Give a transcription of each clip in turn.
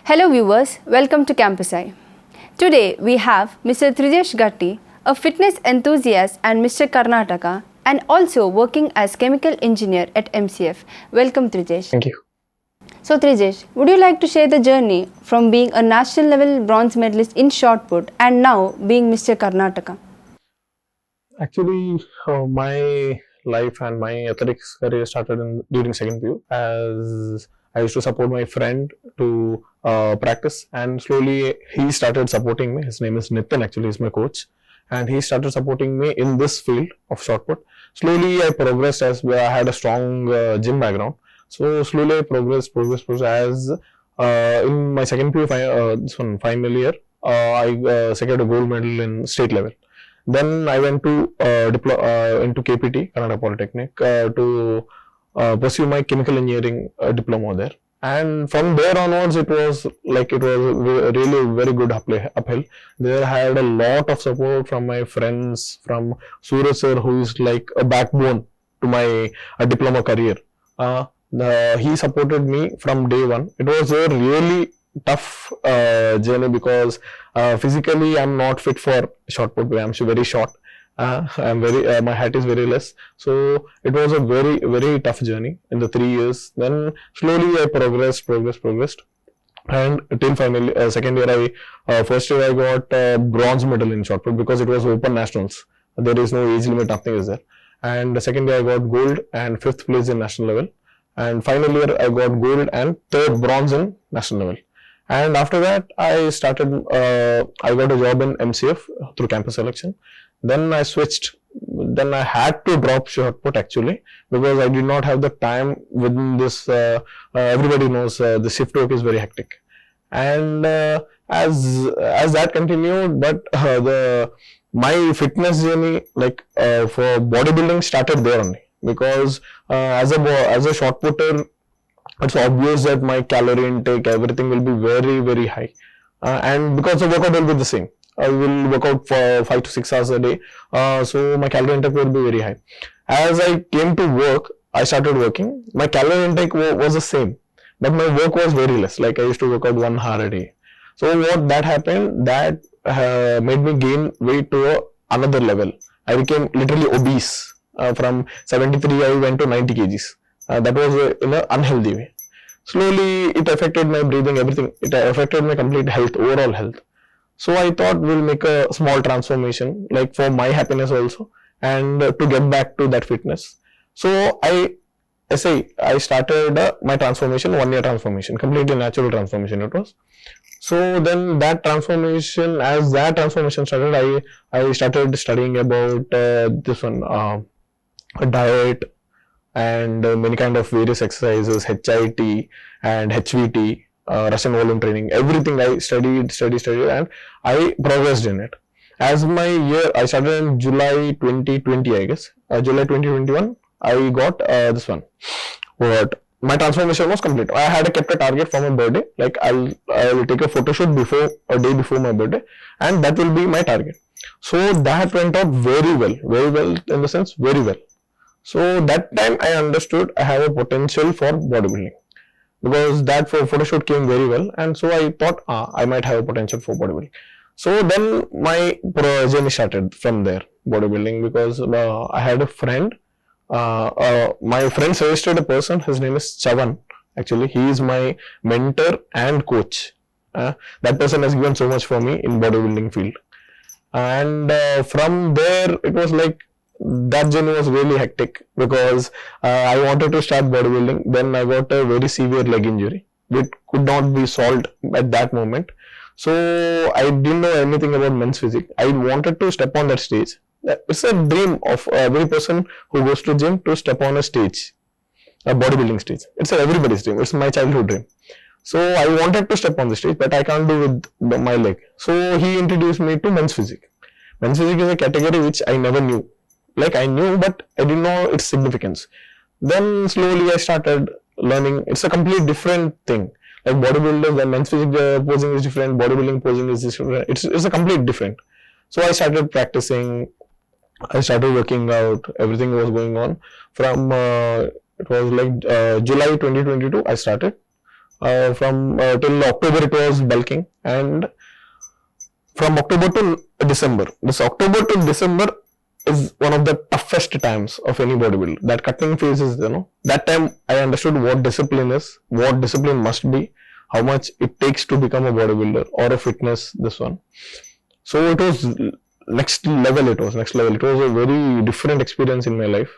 Hello viewers, welcome to Campuseye. Today we have Mr. Trijesh Gatti, a fitness enthusiast and Mr. Karnataka, and also working as chemical engineer at MCF. Welcome Trijesh. Thank you. So Trijesh, would you like to share the journey from being a national level bronze medalist in shot put and now being Mr. Karnataka? Actually, my life and my athletics career started during second PU, as I used to support my friend to practice, and slowly he started supporting me. His name is Nitin, actually he's my coach, and he started supporting me in this field of shot put. Slowly I progressed as I had a strong gym background. So slowly I progressed as in my second PU final year, I secured a gold medal in state level. Then I went to into KPT, Kannada Polytechnic, to pursue my chemical engineering diploma there. And from there onwards, it was really very good uphill. There I had a lot of support from my friends, from Suraj sir, who is like a backbone to my diploma career. He supported me from day one. It was a really tough journey because physically I'm not fit for shot put. I'm very short. I'm very my height is very less. So it was a very tough journey in the 3 years. Then slowly I progressed, and till finally second year first year I got bronze medal in shot put because it was open nationals. There is no age limit, nothing is there. And the second year I got gold and 5th place in national level. And final year I got gold and 3rd bronze in national level. And after that, I got a job in MCF through campus selection. Then I switched. Then I had to drop shot put actually because I did not have the time within this. Everybody knows the shift work is very hectic, and as that continued, but my fitness journey for bodybuilding started there only because as a shot putter, it's obvious that my calorie intake, everything will be very high, and because the workout will be the same. I will work out for 5 to 6 hours a day, so my calorie intake will be very high. As I came to work, I started working. My calorie intake was the same, but my work was very less. Like I used to work out 1 hour a day. So what that happened, that made me gain weight to another level. I became literally obese. From 73, I went to 90 kgs. That was in an unhealthy way. Slowly, it affected my breathing, everything. It affected my complete health, overall health. So I thought we'll make a small transformation, like for my happiness also, and to get back to that fitness. So I started my transformation, 1 year transformation, completely natural transformation it was. So then that transformation, as that transformation started, I started studying about this one, diet, and many kind of various exercises, HIT and HVT, Russian volume training, everything I studied, and I progressed in it. As my year, I started in July 2020, I guess. July 2021, I got this one. What? My transformation was complete. I had kept a target for my birthday, like I will take a photo shoot a day before my birthday, and that will be my target. So that went out very well in the sense, very well. So that time I understood I have a potential for bodybuilding because that photo shoot came very well, and so I thought I might have a potential for bodybuilding. So then my journey started from there, bodybuilding, because I had a friend. My friend suggested a person. His name is Chavan. Actually, he is my mentor and coach. That person has given so much for me in bodybuilding field, and from there it was like. That journey was really hectic because I wanted to start bodybuilding. Then I got a very severe leg injury. It could not be solved at that moment. So I didn't know anything about men's physique. I wanted to step on that stage. It's a dream of every person who goes to gym to step on a stage, a bodybuilding stage. It's everybody's dream. It's my childhood dream. So I wanted to step on the stage, but I can't do with my leg. So he introduced me to men's physique. Men's physique is a category which I never knew. Like I knew, but I didn't know its significance. Then slowly I started learning. It's a complete different thing. Like bodybuilders, the men's physique posing is different. Bodybuilding posing is different. It's a complete different. So I started practicing. I started working out. Everything was going on. From it was like July 2022. I started. From till October it was bulking, and from October to December. This October to December is one of the toughest times of any bodybuilder. That cutting phase is, that time I understood what discipline is, what discipline must be, how much it takes to become a bodybuilder or a fitness, this one. So it was next level, it was a very different experience in my life.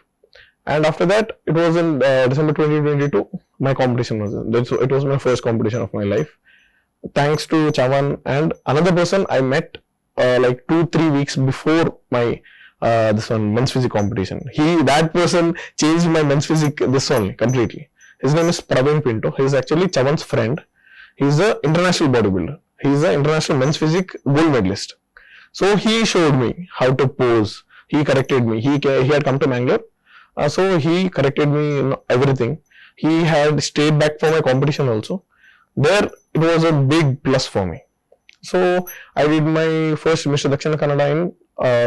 And after that, it was in December 2022, my competition was, it was my first competition of my life. Thanks to Chavan and another person I met like 2-3 weeks before my this one men's physique competition. That person changed my men's physique this only completely. His name is Praveen Pinto. He is actually Chavan's friend. He is an international bodybuilder. He is an international men's physique gold medalist. So he showed me how to pose. He corrected me. He had come to Mangalore. So he corrected me in everything. He had stayed back for my competition also. There it was a big plus for me. So I did my first Mr. Dakshina Kannada in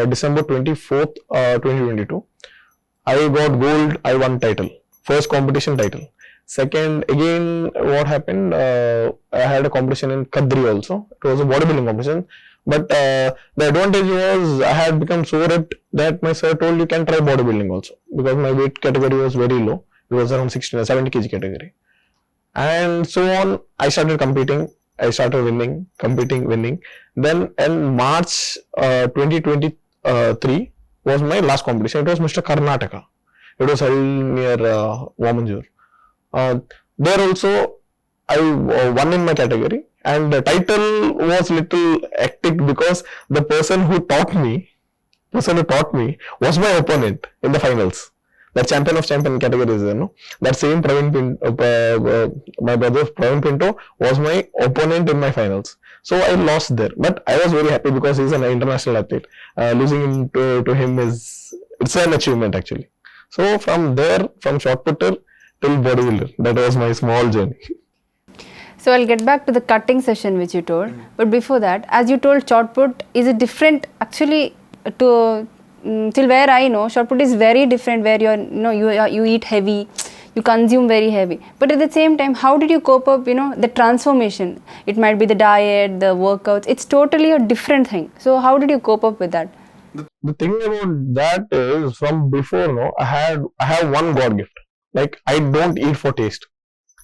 December 24th, 2022. I got gold, I won title. First competition title. Second, again, what happened, I had a competition in Kadri also. It was a bodybuilding competition. But the advantage was I had become so ripped that my sir told you can try bodybuilding also. Because my weight category was very low. It was around 70 kg category. And so on, I started competing. I started winning, competing, winning. Then in March 2023 was my last competition. It was Mr. Karnataka. It was held near Vamanjur. There also I won in my category, and the title was little hectic because the person who taught me was my opponent in the finals. The champion of champion categories, that same Praveen Pinto, my brother Praveen Pinto was my opponent in my finals. So I lost there, but I was very happy because he's an international athlete. Losing to him it's an achievement actually. So from there, from shot putter till bodybuilder, that was my small journey. So I'll get back to the cutting session which you told, but before that, as you told, shot put is a different actually to. Till where I know, shot put is very different, where you eat heavy, you consume very heavy. But at the same time, how did you cope up, the transformation? It might be the diet, the workouts. It's totally a different thing. So how did you cope up with that? The thing about that is, from before, I have one God gift. Like, I don't eat for taste.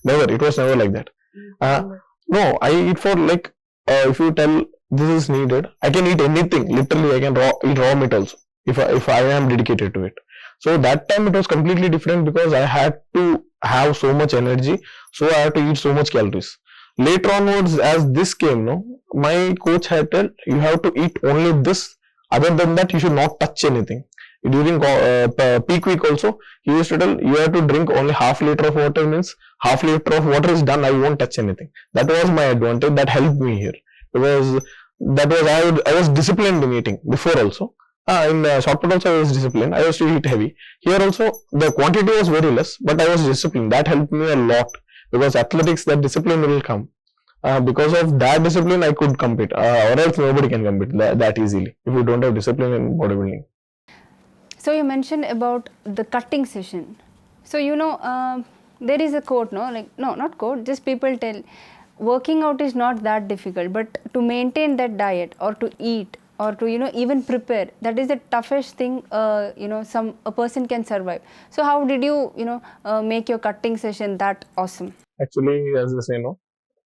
Never. It was never like that. No, I eat for if you tell this is needed, I can eat anything. Literally, I can eat raw meat also. If I am dedicated to it. So that time it was completely different because I had to have so much energy, so I had to eat so much calories. Later onwards, as this came, my coach had told you have to eat only this. Other than that, you should not touch anything. During peak week also, he used to tell you have to drink only half liter of water, means half liter of water is done, I won't touch anything. That was my advantage, that helped me here. Because I was disciplined in eating before also. In shot put also I was disciplined. I used to eat heavy. Here also the quantity was very less, but I was disciplined. That helped me a lot because athletics, that discipline will come. Because of that discipline, I could compete. Or else nobody can compete that easily if you don't have discipline in bodybuilding. So you mentioned about the cutting session. So there is a quote, not quote. Just people tell, working out is not that difficult, but to maintain that diet or to eat, or to even prepare, that is the toughest thing a person can survive. So how did you make your cutting session that awesome? Actually, as I say,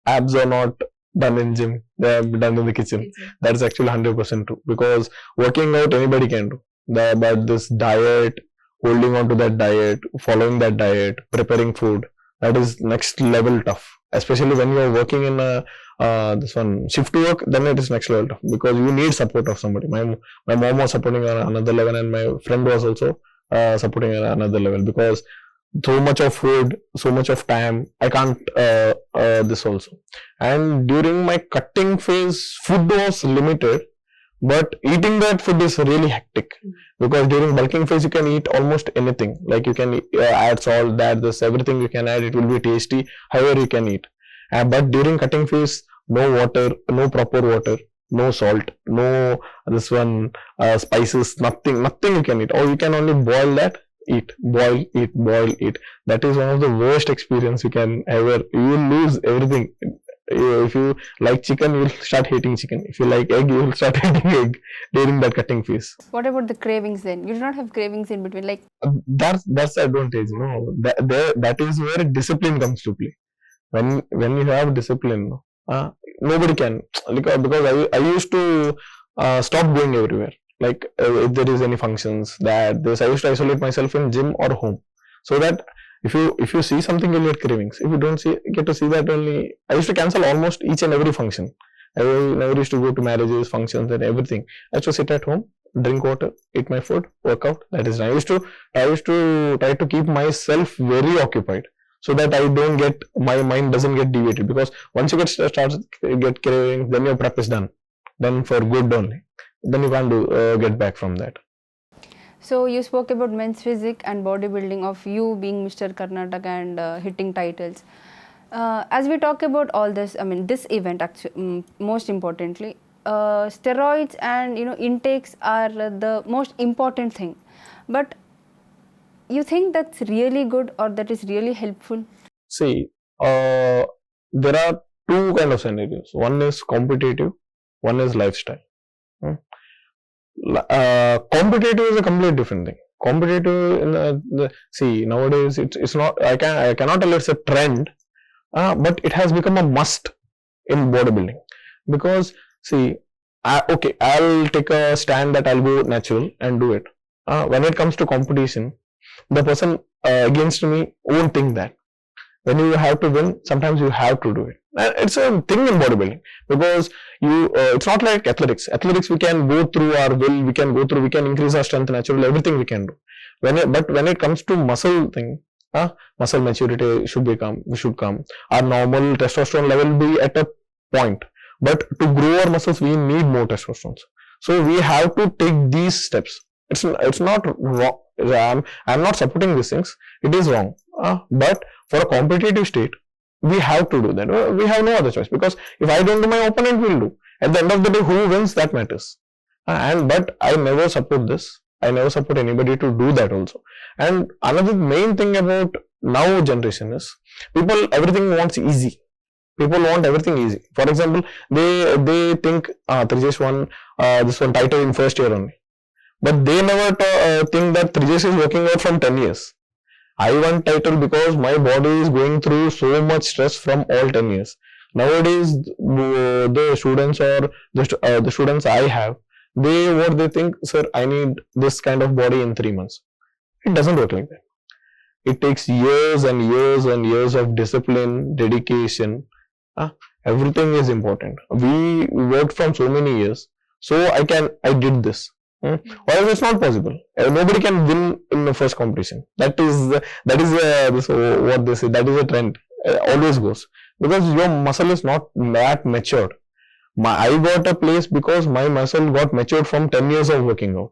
abs are not done in gym, they are done in the kitchen. That's actually 100% true, because working out anybody can do. But this diet, holding on to that diet, following that diet, preparing food, that is next level tough. Especially when you are working in this one shift work, then it is next level tough because you need support of somebody. My mom was supporting on another level, and my friend was also supporting on another level, because so much of food, so much of time, I can't this also. And during my cutting phase, food was limited, but eating that food is really hectic, because during bulking phase you can eat almost anything. Like you can add salt, this everything you can add, it will be tasty, however you can eat. But during cutting phase, no water, no proper water, no salt, no this one spices, nothing you can eat, or you can only boil that, eat, boil, eat, boil, eat. That is one of the worst experience you can ever. You will lose everything. If you like chicken, you will start hating chicken. If you like egg, you will start hating egg during that cutting phase. What about the cravings then? You do not have cravings in between, like That's the advantage, you know. That is where discipline comes to play. When you have discipline, nobody can, because I used to stop going everywhere. Like if there is any functions, that this, I used to isolate myself in gym or home, so that if you see something, you'll get cravings. If you don't get to see that only, I used to cancel almost each and every function. I never used to go to marriages, functions, and everything. I used to sit at home, drink water, eat my food, work out. That is, I used to try to keep myself very occupied, so that I don't get, my mind doesn't get deviated, because once you get cravings, then your prep is done for good only. Then you can't get back from that. So you spoke about men's physique and bodybuilding, of you being Mr. Karnataka and hitting titles. As we talk about all this, I mean this event actually, most importantly, steroids and intakes are the most important thing. But you think that's really good, or that is really helpful? See, there are two kind of scenarios. One is competitive, one is lifestyle. Competitive is a completely different thing. Competitive, see, nowadays it's not. I cannot tell it's a trend, but it has become a must in bodybuilding, because see, okay, I'll take a stand that I'll go natural and do it. When it comes to competition, the person against me won't think that. When you have to win, sometimes you have to do it. And it's a thing in bodybuilding, because it's not like athletics. Athletics, we can go through our will, we can increase our strength naturally, everything we can do. But when it comes to muscle thing, muscle maturity should come. Our normal testosterone level will be at a point. But to grow our muscles, we need more testosterone. So we have to take these steps. It's not wrong. I'm not supporting these things. It is wrong. But for a competitive state, we have to do that. We have no other choice, because if I don't do, my opponent will do. At the end of the day, who wins, that matters. But I never support this. I never support anybody to do that also. And another main thing about now generation is, everything wants easy. People want everything easy. For example, they think Trijesh won this one title in first year only. But they never think that Trijesh is working out from 10 years. I won title because my body is going through so much stress from all 10 years. Nowadays, the students or the students I have, they think, sir, I need this kind of body in 3 months. It doesn't work like that. It takes years and years and years of discipline, dedication. Everything is important. We worked from so many years, so I did this. Or else it's not possible. Nobody can win in the first competition. That is what they say. That is a trend. Always goes, because your muscle is not that matured. I got a place because my muscle got matured from 10 years of working out.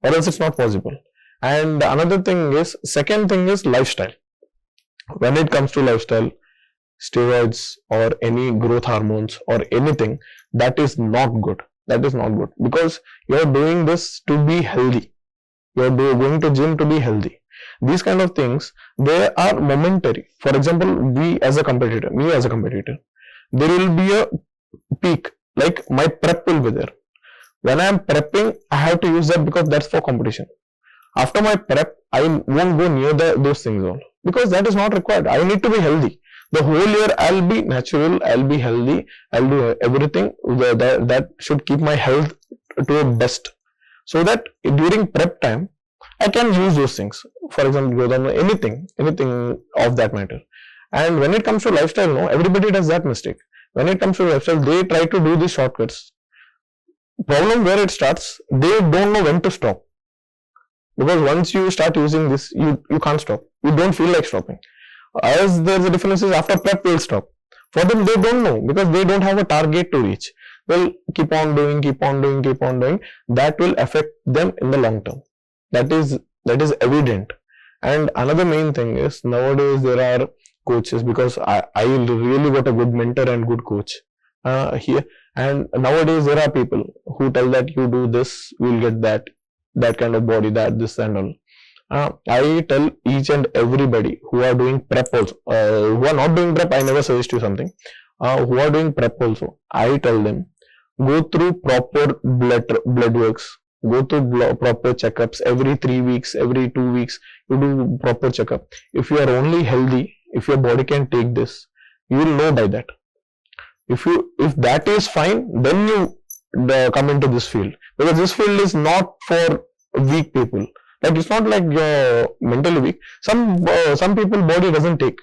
Or else it's not possible. And second thing is lifestyle. When it comes to lifestyle, steroids or any growth hormones or anything, that is not good. That is not good, because you are doing this to be healthy. You are going to gym to be healthy. These kind of things, they are momentary. For example, me as a competitor, there will be a peak, like my prep will be there. When I am prepping, I have to use that, because that's for competition. After my prep, I won't go near those things all, because that is not required. I need to be healthy. The whole year I'll be natural, I'll be healthy, I'll do everything that should keep my health to a best. So that during prep time, I can use those things. For example, anything of that matter. And when it comes to lifestyle, no, everybody does that mistake. When it comes to lifestyle, they try to do these shortcuts. Problem where it starts, they don't know when to stop. Because once you start using this, you can't stop. You don't feel like stopping. As there's a difference is, after prep will stop. For them, they don't know, because they don't have a target to reach. They'll keep on doing. That will affect them in the long term. That is evident. And another main thing is, nowadays there are coaches, because I really got a good mentor and good coach here. And nowadays there are people who tell that you do this, you will get that kind of body, this and all. I tell each and everybody who are doing prep also, who are not doing prep, I never suggest you something. Who are doing prep also, I tell them, go through proper blood works, go through proper checkups every 3 weeks, every 2 weeks. You do proper checkup. If you are only healthy, if your body can take this, you will know by that. If that is fine, then you come into this field, because this field is not for weak people. Like, it's not like you're mentally weak. Some people body doesn't take,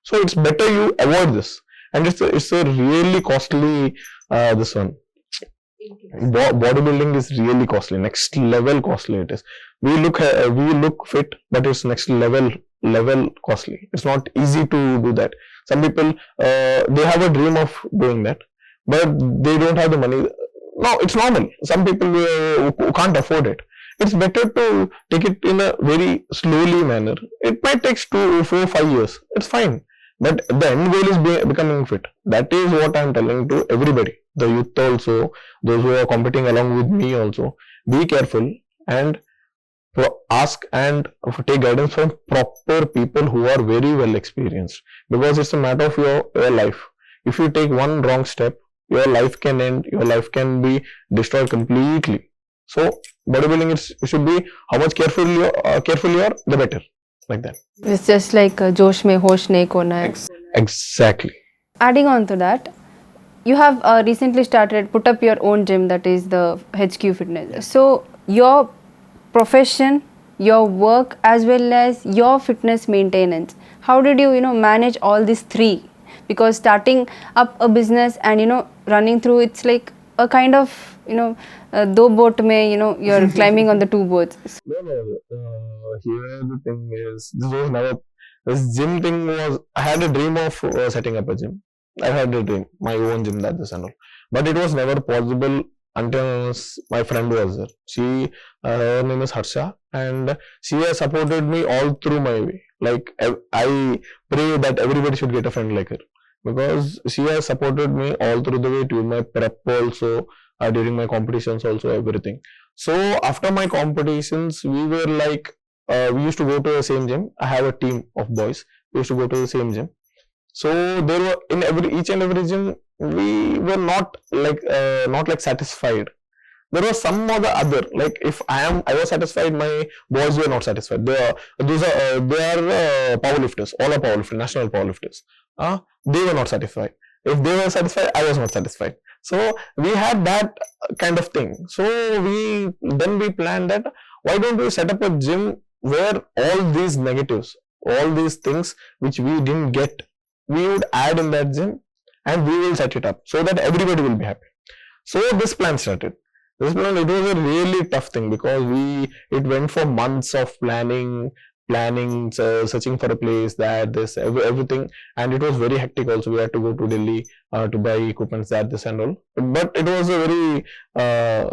so it's better you avoid this. And it's a really costly this one. Bodybuilding is really costly, next level costly it is. We look fit, but it's next level costly. It's not easy to do that. Some people they have a dream of doing that, but they don't have the money. No, it's normal. Some people who can't afford it. It's better to take it in a very slowly manner. It might take 2, 4, 5 years. It's fine. But the end goal is becoming fit. That is what I'm telling to everybody. The youth also, those who are competing along with me also. Be careful and ask and take guidance from proper people who are very well experienced. Because it's a matter of your life. If you take one wrong step, your life can end, your life can be destroyed completely. So bodybuilding, it should be how much careful you are, the better. Like that. It's just like Josh mein hosh nahi kona hai. Exactly. Adding on to that, you have recently put up your own gym, that is the HQ Fitness. So your profession, your work, as well as your fitness maintenance, how did you manage all these three? Because starting up a business and running through, it's like a kind of do boat mein, you're climbing on the two boats. Here the thing is, this gym thing was, I had a dream of setting up a gym. I had a dream, my own gym, that this and all. But it was never possible until my friend was there. Her name is Harsha, and she has supported me all through my way. Like, I pray that everybody should get a friend like her, because she has supported me all through the way, during my prep also, during my competitions also, everything. So after my competitions, we were like, we used to go to the same gym. I have a team of boys. We used to go to the same gym. So there were in each and every gym, we were not like satisfied. There was some or the other. Like, if I was satisfied, my boys were not satisfied. They are powerlifters. All are powerlifters, national powerlifters. They were not satisfied. If they were satisfied, I was not satisfied. So we had that kind of thing. So we planned that, why don't we set up a gym where all these negatives, all these things which we didn't get, we would add in that gym, and we will set it up so that everybody will be happy. So this plan started. It was a really tough thing, because it went for months of planning, searching for a place, everything, and it was very hectic also. We had to go to Delhi to buy equipments, this and all. But it was a very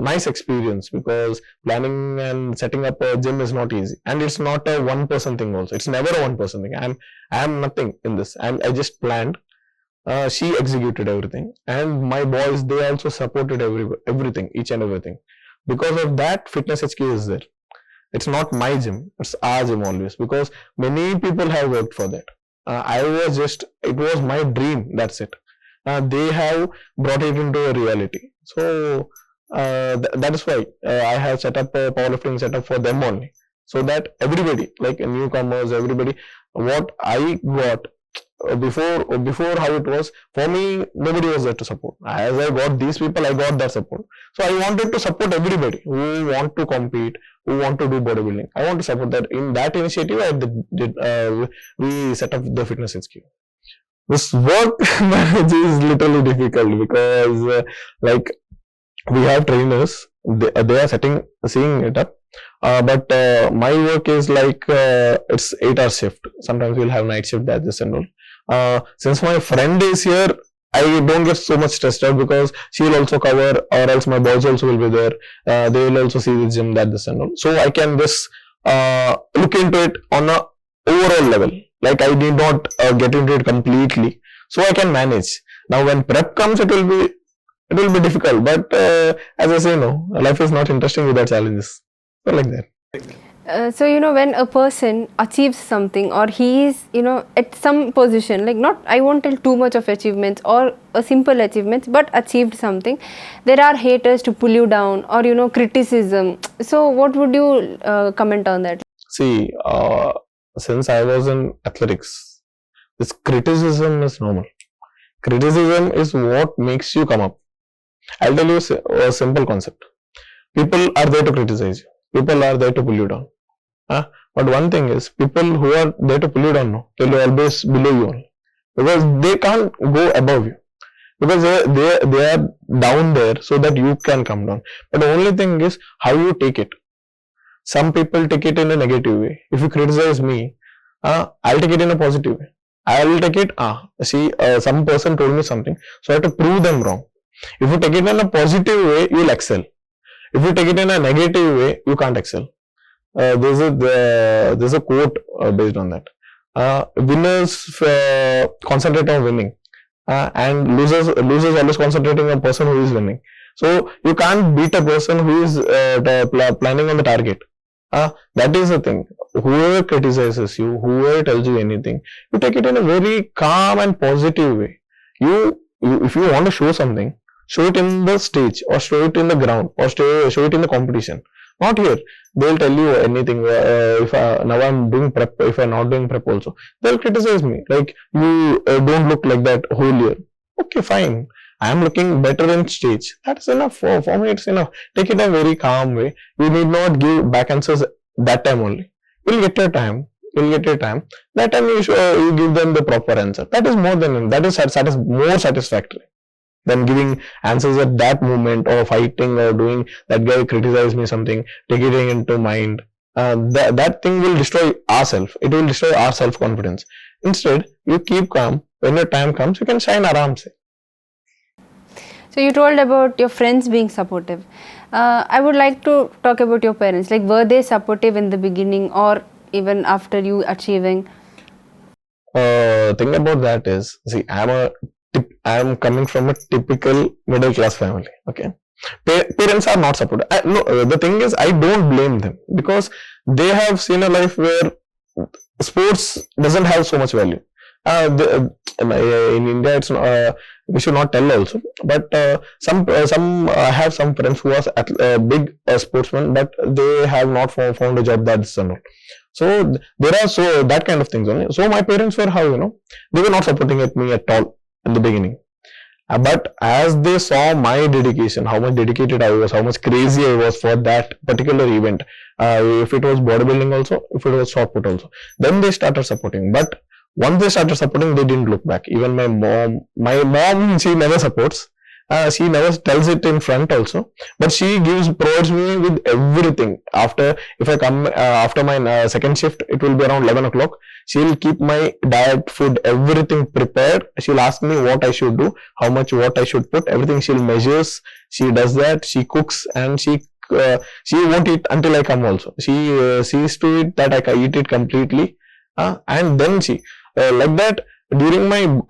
nice experience, because planning and setting up a gym is not easy, and it's not a one-person thing also. It's never a one-person thing. I am nothing in this. I just planned. She executed everything, and my boys, they also supported everything, each and everything. Because of that, Fitness HQ is there. It's not my gym, it's our gym always, because many people have worked for that. It was my dream, that's it. They have brought it into a reality. So that is why I have set up a powerlifting setup for them only. So that everybody, like newcomers, everybody, what I got before how it was, for me, nobody was there to support. As I got these people, I got that support. So I wanted to support everybody who want to compete, who want to do bodybuilding. I want to support that. In that initiative, we set up the Fitness HQ. This work manage is literally difficult, because like, we have trainers, they are seeing it up. But my work is like, it's 8-hour shift. Sometimes we'll have night shift, that this and all. Since my friend is here, I don't get so much stressed out, because she will also cover, or else my boys also will be there. They will also see the gym, that this and all. So I can just look into it on a overall level. Like, I need not get into it completely. So I can manage. Now when prep comes, it will be difficult. But as I say, no, life is not interesting without challenges. So like that. So, when a person achieves something or he is, at some position, like not, I won't tell too much of achievements or a simple achievements, but achieved something, there are haters to pull you down or, criticism. So, what would you comment on that? See, since I was in athletics, this criticism is normal. Criticism is what makes you come up. I'll tell you a simple concept. People are there to criticize you. People are there to pull you down. But one thing is, people who are there to pull you down, no, they'll always below you only. Because they can't go above you. Because they are down there so that you can come down. But the only thing is how you take it. Some people take it in a negative way. If you criticize me, I'll take it in a positive way. I'll take it, some person told me something, so I have to prove them wrong. If you take it in a positive way, you'll excel. If you take it in a negative way, you can't excel. There's a quote based on that. Winners concentrate on winning, and losers always concentrating on a person who is winning. So you can't beat a person who is planning on the target. That is the thing. Whoever criticizes you, whoever tells you anything, you take it in a very calm and positive way. If you want to show something, show it in the stage or show it in the ground or show it in the competition. Not here. They'll tell you anything. If now I'm doing prep, if I'm not doing prep also, they'll criticize me. Like, you don't look like that whole year. Okay, fine. I'm looking better in stage. That's enough. For me, it's enough. Take it in a very calm way. You need not give back answers that time only. You'll get your time. That time you give them the proper answer. That is more than enough. That is more satisfactory than giving answers at that moment or fighting or doing that guy criticized me something, taking it into mind. That thing will destroy ourself. It will destroy our self-confidence. Instead, you keep calm. When your time comes, you can shine aram se. So you told about your friends being supportive. I would like to talk about your parents. Like, were they supportive in the beginning or even after you achieving? Thing about that is, see, I'm coming from a typical middle class family. Okay, parents are not supportive. No, the thing is, I don't blame them because they have seen a life where sports doesn't have so much value. In India, it's we should not tell also, but some I have some friends who are big sportsmen, but they have not found a job that's all. So there are so that kind of things only. So my parents were they were not supporting me at all in the beginning. But as they saw my dedication, how much dedicated I was, how much crazy I was for that particular event, if it was bodybuilding also, if it was shot put also, then they started supporting. But once they started supporting, they didn't look back. Even my mom, she never supports. She never tells it in front also, but she provides me with everything. If I come after my second shift, it will be around 11 o'clock. She'll keep my diet, food, everything prepared. She'll ask me what I should do, how much, what I should put, everything she'll measures. She does that. She cooks and she won't eat until I come also. She sees to it that I can eat it completely, and then she like that. During my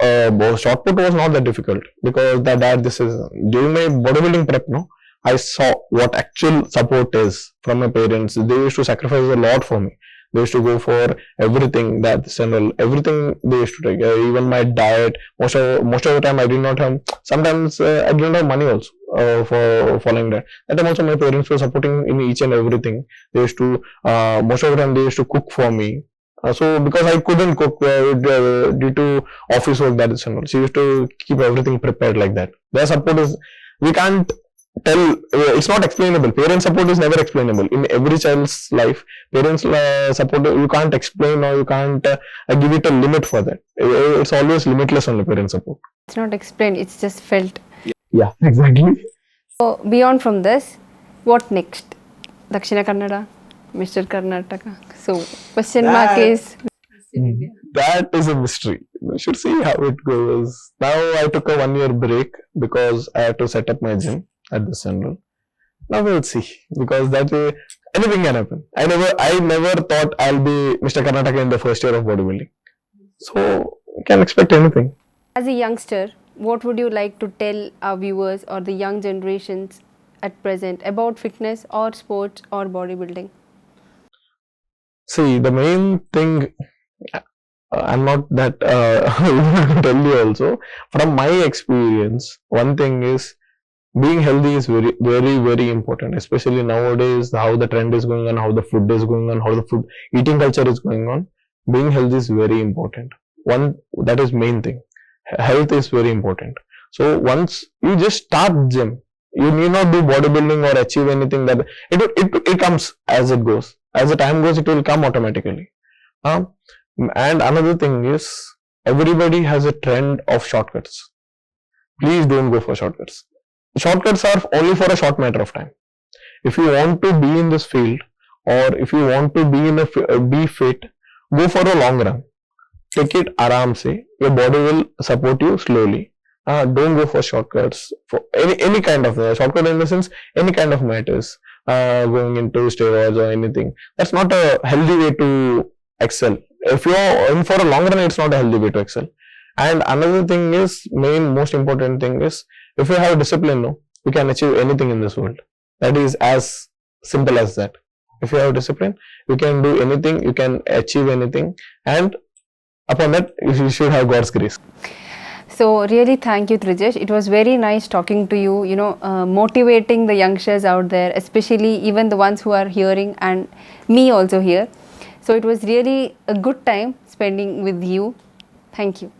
shot put was not that difficult because during my bodybuilding prep, no, I saw what actual support is from my parents. They used to sacrifice a lot for me. They used to go for everything, everything they used to take. Even my diet, most of the time I did not have. Sometimes I didn't have money also for following that. That time also my parents were supporting in each and everything. They used to most of the time they used to cook for me. So because I couldn't cook due to office work, that is all. She used to keep everything prepared like that. Their support is, we can't tell, it's not explainable. Parent support is never explainable. In every child's life, parents support, you can't explain or you can't give it a limit for that. It's always limitless on the parent support. It's not explained, it's just felt. Yeah, exactly. So beyond from this, what next? Dakshina Kannada, Mr. Karnataka. So question mark is. That is a mystery. We should see how it goes. Now I took a 1 year break because I had to set up my gym at the central. Now we'll see because that way anything can happen. I never thought I'll be Mr. Karnataka in the first year of bodybuilding. So you can expect anything. As a youngster, what would you like to tell our viewers or the young generations at present about fitness or sports or bodybuilding? See, the main thing, I'm not that able to tell you also. From my experience, one thing is being healthy is very, very, very important, especially nowadays, how the trend is going on, how the food is going on, how the food eating culture is going on. Being healthy is very important. One, that is main thing. Health is very important. So once you just start gym, you need not do bodybuilding or achieve anything that it comes as it goes. As the time goes, it will come automatically. And another thing is, everybody has a trend of shortcuts. Please don't go for shortcuts. Shortcuts are only for a short matter of time. If you want to be in this field, or if you want to be fit, go for a long run. Take it aram se. Your body will support you slowly. Don't go for shortcuts. For any kind of shortcut, in the sense, any kind of matters. Going into steroids or anything. That's not a healthy way to excel. If you're in for a long run, it's not a healthy way to excel. And another thing is, most important thing is, if you have discipline, you can achieve anything in this world. That is as simple as that. If you have discipline, you can do anything, you can achieve anything, and upon that, you should have God's grace. So really thank you, Trijesh. It was very nice talking to you, motivating the youngsters out there, especially even the ones who are hearing, and me also here. So it was really a good time spending with you. Thank you.